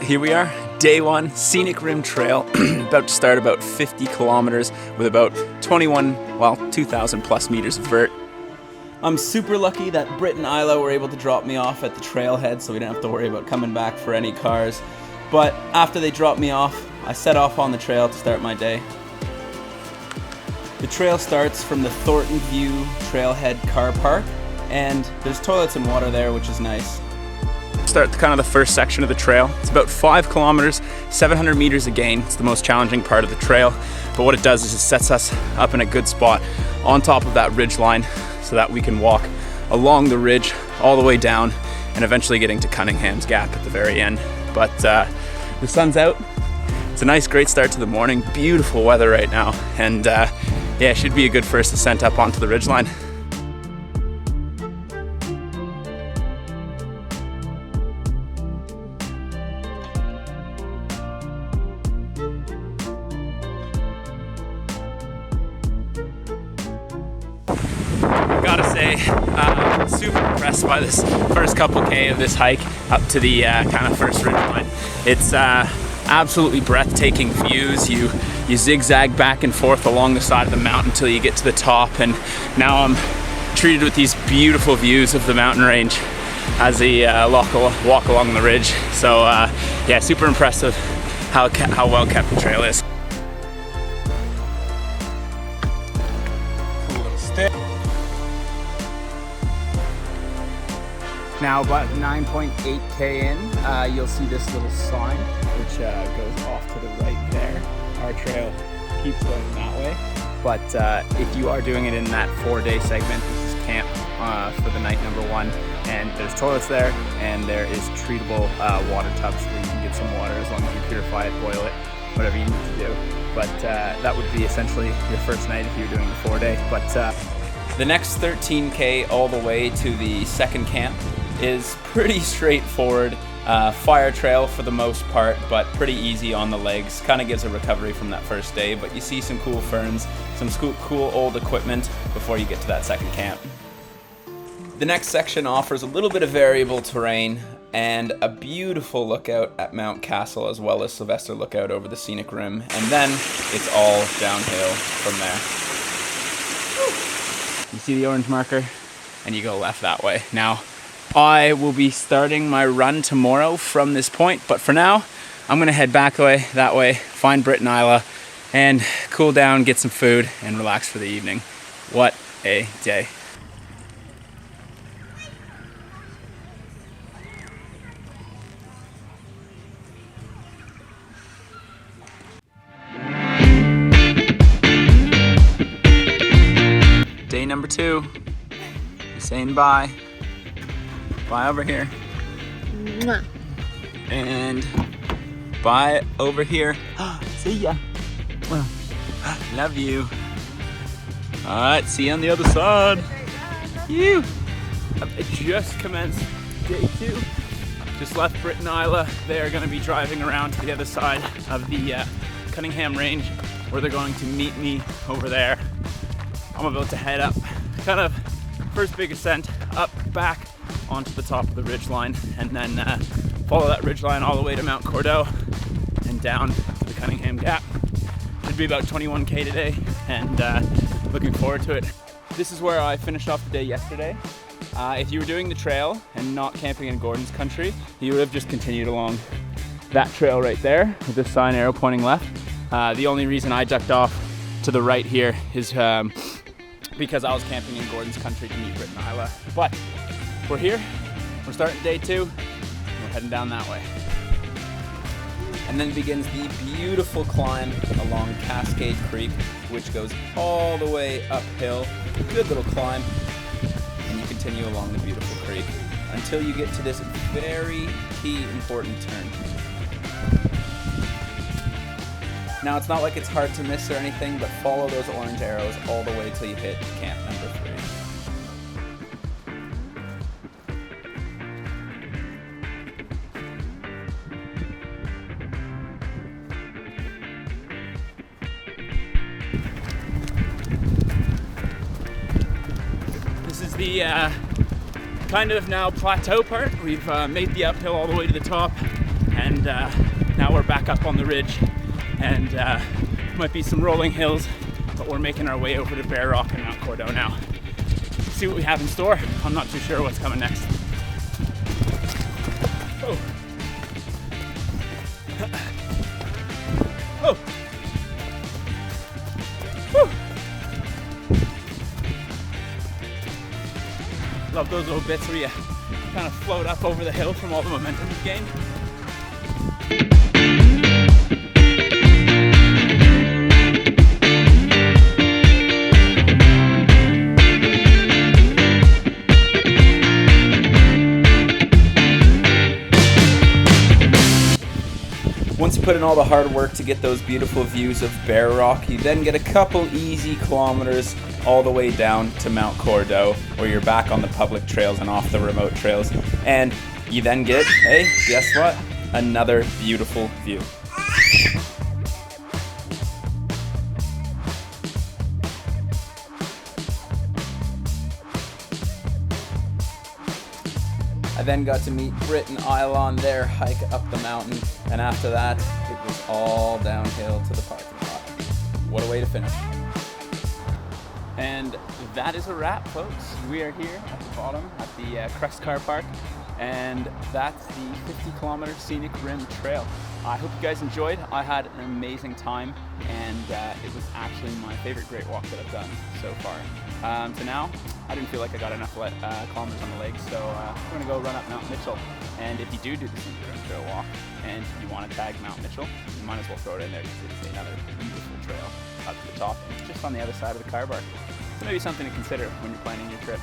here we are, day one, Scenic Rim Trail, about to start about 50 kilometers with about 2,000 plus meters of vert. I'm super lucky that Britt and Isla were able to drop me off at the trailhead so we didn't have to worry about coming back for any cars. But after they dropped me off, I set off on the trail to start my day. The trail starts from the Thornton View Trailhead car park, and there's toilets and water there, which is nice. Start kind of the first section of the trail. It's about 5 kilometers, 700 meters a gain. It's the most challenging part of the trail, but what it does is it sets us up in a good spot on top of that ridge line so that we can walk along the ridge all the way down and eventually getting to Cunningham's Gap at the very end. But the sun's out. It's a nice, great start to the morning. Beautiful weather right now, and yeah, it should be a good first ascent up onto the ridgeline. Gotta say, super impressed by this first couple K of this hike up to the kind of first ridgeline. It's absolutely breathtaking views. You zigzag back and forth along the side of the mountain until you get to the top, and now I'm treated with these beautiful views of the mountain range as I walk along the ridge. So yeah, super impressive how well kept the trail is. Cool little stick. Now about 9.8K in, you'll see this little sign which goes off to the right there. Our trail keeps going that way, but if you are doing it in that 4-day segment, this is camp for the night number 1, and there's toilets there, and there is treatable water tubs where you can get some water as long as you purify it, boil it, whatever you need to do. But that would be essentially your first night if you're doing the 4-day. But the next 13K all the way to the second camp is pretty straightforward. Fire trail for the most part, but pretty easy on the legs. Kind of gives a recovery from that first day, but you see some cool ferns, some cool old equipment before you get to that second camp. The next section offers a little bit of variable terrain and a beautiful lookout at Mount Castle, as well as Sylvester Lookout over the Scenic Rim, and then it's all downhill from there. You see the orange marker, and you go left that way. Now, I will be starting my run tomorrow from this point, but for now, I'm gonna head back that way, find Britt and Isla, and cool down, get some food, and relax for the evening. What a day. Day number 2, saying bye. Bye over here. Mwah. And bye over here. See ya. Well, love you. All right, see you on the other side. You. It just commenced day 2. Just left Britt and Isla. They are going to be driving around to the other side of the Cunningham Range, where they're going to meet me over there. I'm about to head up, kind of first big ascent, up, back, onto the top of the ridgeline, and then follow that ridgeline all the way to Mount Cordeaux and down to the Cunningham Gap. Should be about 21K today, and looking forward to it. This is where I finished off the day yesterday. If you were doing the trail and not camping in Gordon's country, you would have just continued along that trail right there with this sign arrow pointing left. The only reason I ducked off to the right here is because I was camping in Gordon's country to meet Britt and Isla. But we're here, we're starting day 2, and we're heading down that way. And then begins the beautiful climb along Cascade Creek, which goes all the way uphill. Good little climb, and you continue along the beautiful creek until you get to this very key important turn. Now, it's not like it's hard to miss or anything, but follow those orange arrows all the way till you hit camp number 3. This is the kind of now plateau part. We've made the uphill all the way to the top, and and now we're back up on the ridge, and might be some rolling hills, but we're making our way over to Bear Rock and Mount Cordeaux now. See what we have in store. I'm not too sure what's coming next. Oh. Oh. Whew. Love those little bits where you kind of float up over the hill from all the momentum you've gained. Once you put in all the hard work to get those beautiful views of Bear Rock, you then get a couple easy kilometers all the way down to Mount Cordeaux, where you're back on the public trails and off the remote trails. And you then get, hey, guess what? Another beautiful view. I then got to meet Britt and Isla on their hike up the mountain, and after that, it was all downhill to the parking lot. What a way to finish. And that is a wrap, folks. We are here at the bottom at the Crest Car Park, and that's the 50-kilometer Scenic Rim Trail. I hope you guys enjoyed. I had an amazing time, and it was actually my favorite great walk that I've done so far. To now, I didn't feel like I got enough kilometers on the legs, so we're going to go run up Mount Mitchell. And if you do the Scenic Rim Trail walk, and you want to tag Mount Mitchell, you might as well throw it in there, because it's another beautiful trail up to the top, just on the other side of the car park. So maybe something to consider when you're planning your trip.